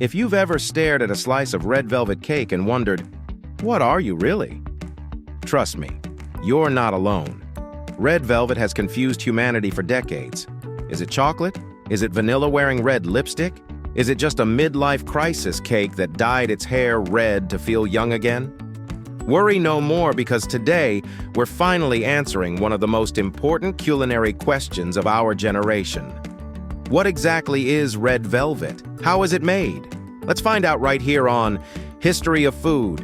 If you've ever stared at a slice of red velvet cake and wondered, what are you really? Trust me, you're not alone. Red velvet has confused humanity for decades. Is it chocolate? Is it vanilla wearing red lipstick? Is it just a midlife crisis cake that dyed its hair red to feel young again? Worry no more, because today we're finally answering one of the most important culinary questions of our generation. What exactly is red velvet? How is it made? Let's find out right here on History of Food.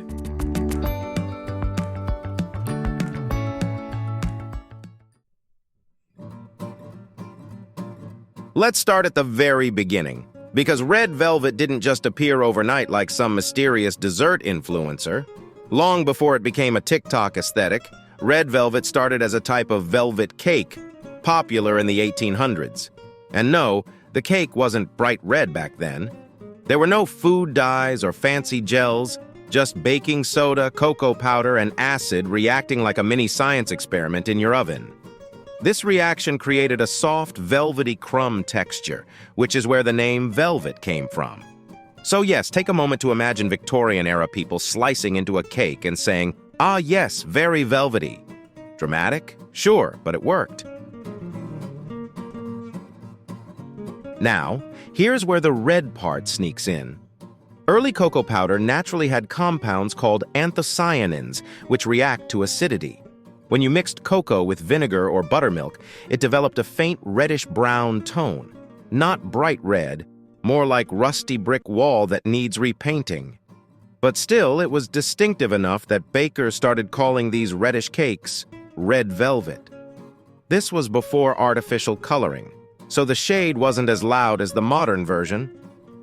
Let's start at the very beginning, because red velvet didn't just appear overnight like some mysterious dessert influencer. Long before it became a TikTok aesthetic, red velvet started as a type of velvet cake, popular in the 1800s. And no, the cake wasn't bright red back then. There were no food dyes or fancy gels, just baking soda, cocoa powder, and acid reacting like a mini science experiment in your oven. This reaction created a soft, velvety crumb texture, which is where the name velvet came from. So yes, take a moment to imagine Victorian-era people slicing into a cake and saying, "Ah yes, very velvety." Dramatic? Sure, but it worked. Now, here's where the red part sneaks in. Early cocoa powder naturally had compounds called anthocyanins, which react to acidity. When you mixed cocoa with vinegar or buttermilk, it developed a faint reddish-brown tone. Not bright red, more like rusty brick wall that needs repainting. But still, it was distinctive enough that bakers started calling these reddish cakes red velvet. This was before artificial coloring, so the shade wasn't as loud as the modern version.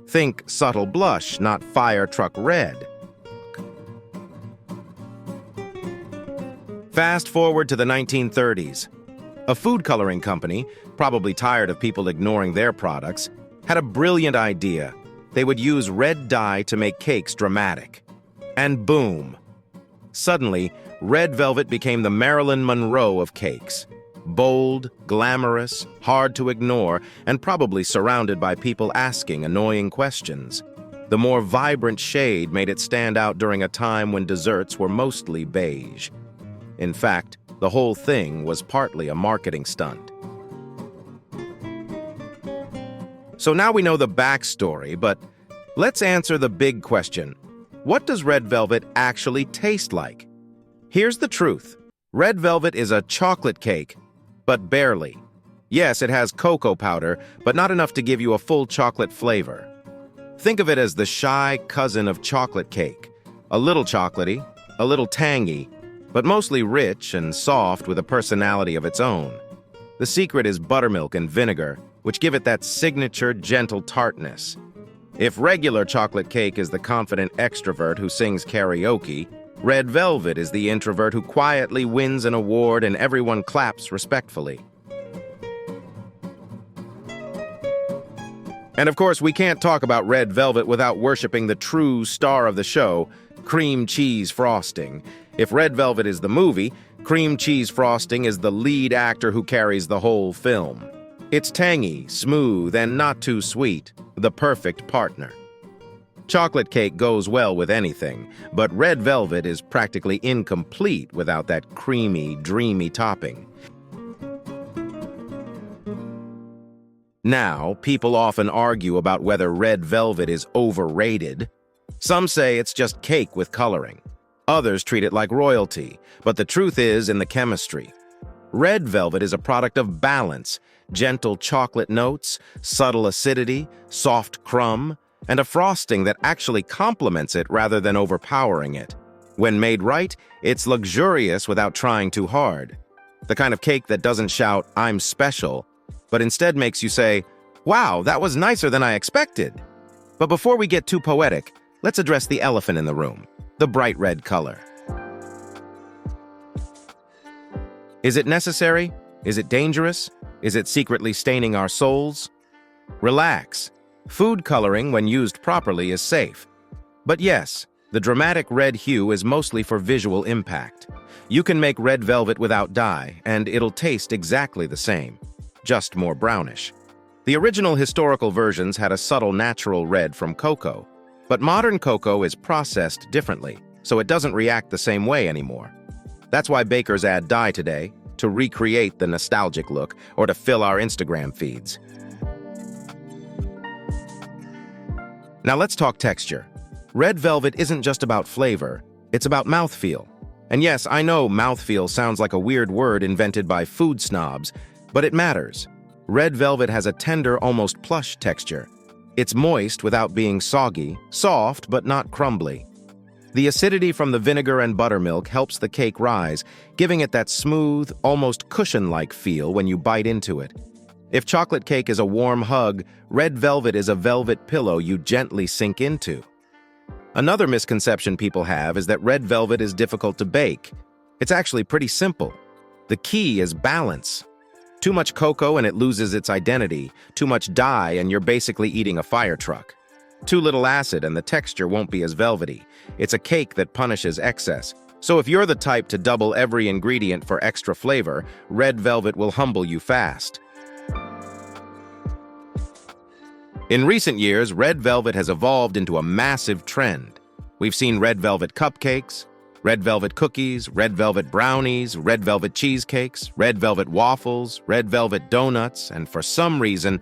Think subtle blush, not fire truck red. Fast forward to the 1930s. A food coloring company, probably tired of people ignoring their products, had a brilliant idea. They would use red dye to make cakes dramatic. And boom! Suddenly, red velvet became the Marilyn Monroe of cakes. Bold, glamorous, hard to ignore, and probably surrounded by people asking annoying questions. The more vibrant shade made it stand out during a time when desserts were mostly beige. In fact, the whole thing was partly a marketing stunt. So now we know the backstory, but let's answer the big question. What does red velvet actually taste like? Here's the truth. Red velvet is a chocolate cake, but barely. Yes, it has cocoa powder, but not enough to give you a full chocolate flavor. Think of it as the shy cousin of chocolate cake. A little chocolatey, a little tangy, but mostly rich and soft with a personality of its own. The secret is buttermilk and vinegar, which give it that signature gentle tartness. If regular chocolate cake is the confident extrovert who sings karaoke, red velvet is the introvert who quietly wins an award and everyone claps respectfully. And of course, we can't talk about red velvet without worshiping the true star of the show, cream cheese frosting. If red velvet is the movie, cream cheese frosting is the lead actor who carries the whole film. It's tangy, smooth, and not too sweet, the perfect partner. Chocolate cake goes well with anything, but red velvet is practically incomplete without that creamy, dreamy topping. Now, people often argue about whether red velvet is overrated. Some say it's just cake with coloring. Others treat it like royalty, but the truth is in the chemistry. Red velvet is a product of balance, gentle chocolate notes, subtle acidity, soft crumb, and a frosting that actually complements it rather than overpowering it. When made right, it's luxurious without trying too hard. The kind of cake that doesn't shout, "I'm special," but instead makes you say, "Wow, that was nicer than I expected." But before we get too poetic, let's address the elephant in the room, the bright red color. Is it necessary? Is it dangerous? Is it secretly staining our souls? Relax. Food coloring, when used properly, is safe. But yes, the dramatic red hue is mostly for visual impact. You can make red velvet without dye, and it'll taste exactly the same, just more brownish. The original historical versions had a subtle natural red from cocoa, but modern cocoa is processed differently, so it doesn't react the same way anymore. That's why bakers add dye today, to recreate the nostalgic look or to fill our Instagram feeds. Now let's talk texture. Red velvet isn't just about flavor, it's about mouthfeel. And yes, I know mouthfeel sounds like a weird word invented by food snobs, but it matters. Red velvet has a tender, almost plush texture. It's moist without being soggy, soft but not crumbly. The acidity from the vinegar and buttermilk helps the cake rise, giving it that smooth, almost cushion-like feel when you bite into it. If chocolate cake is a warm hug, red velvet is a velvet pillow you gently sink into. Another misconception people have is that red velvet is difficult to bake. It's actually pretty simple. The key is balance. Too much cocoa and it loses its identity. Too much dye and you're basically eating a fire truck. Too little acid and the texture won't be as velvety. It's a cake that punishes excess. So if you're the type to double every ingredient for extra flavor, red velvet will humble you fast. In recent years, red velvet has evolved into a massive trend. We've seen red velvet cupcakes, red velvet cookies, red velvet brownies, red velvet cheesecakes, red velvet waffles, red velvet donuts, and for some reason,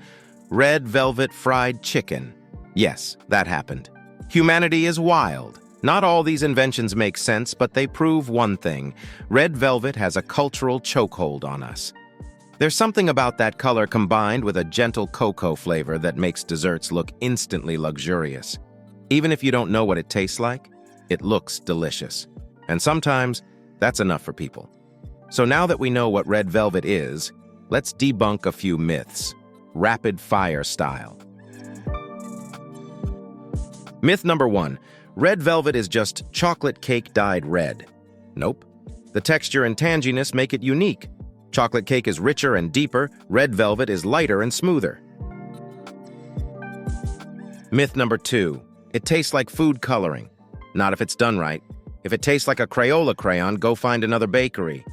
red velvet fried chicken. Yes, that happened. Humanity is wild. Not all these inventions make sense, but they prove one thing. Red velvet has a cultural chokehold on us. There's something about that color combined with a gentle cocoa flavor that makes desserts look instantly luxurious. Even if you don't know what it tastes like, it looks delicious. And sometimes, that's enough for people. So now that we know what red velvet is, let's debunk a few myths, rapid fire style. Myth number 1, red velvet is just chocolate cake dyed red. Nope. The texture and tanginess make it unique. Chocolate cake is richer and deeper, red velvet is lighter and smoother. Myth number 2, it tastes like food coloring. Not if it's done right. If it tastes like a Crayola crayon, go find another bakery.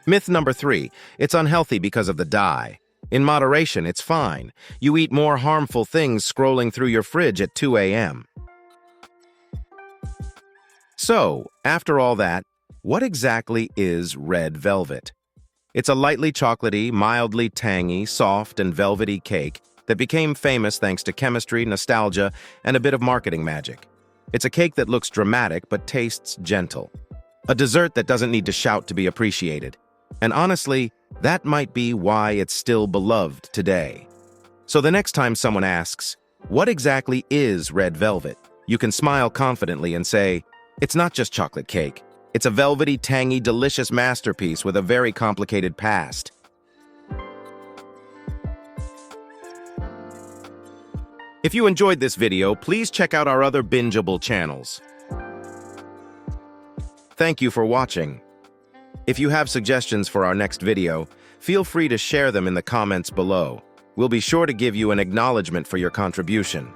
Myth number 3, it's unhealthy because of the dye. In moderation, it's fine. You eat more harmful things scrolling through your fridge at 2 a.m. So, after all that, what exactly is red velvet? It's a lightly chocolatey, mildly tangy, soft, and velvety cake that became famous thanks to chemistry, nostalgia, and a bit of marketing magic. It's a cake that looks dramatic but tastes gentle. A dessert that doesn't need to shout to be appreciated. And honestly, that might be why it's still beloved today. So the next time someone asks, what exactly is red velvet? You can smile confidently and say, it's not just chocolate cake. It's a velvety, tangy, delicious masterpiece with a very complicated past. If you enjoyed this video, please check out our other bingeable channels. Thank you for watching. If you have suggestions for our next video, feel free to share them in the comments below. We'll be sure to give you an acknowledgement for your contribution.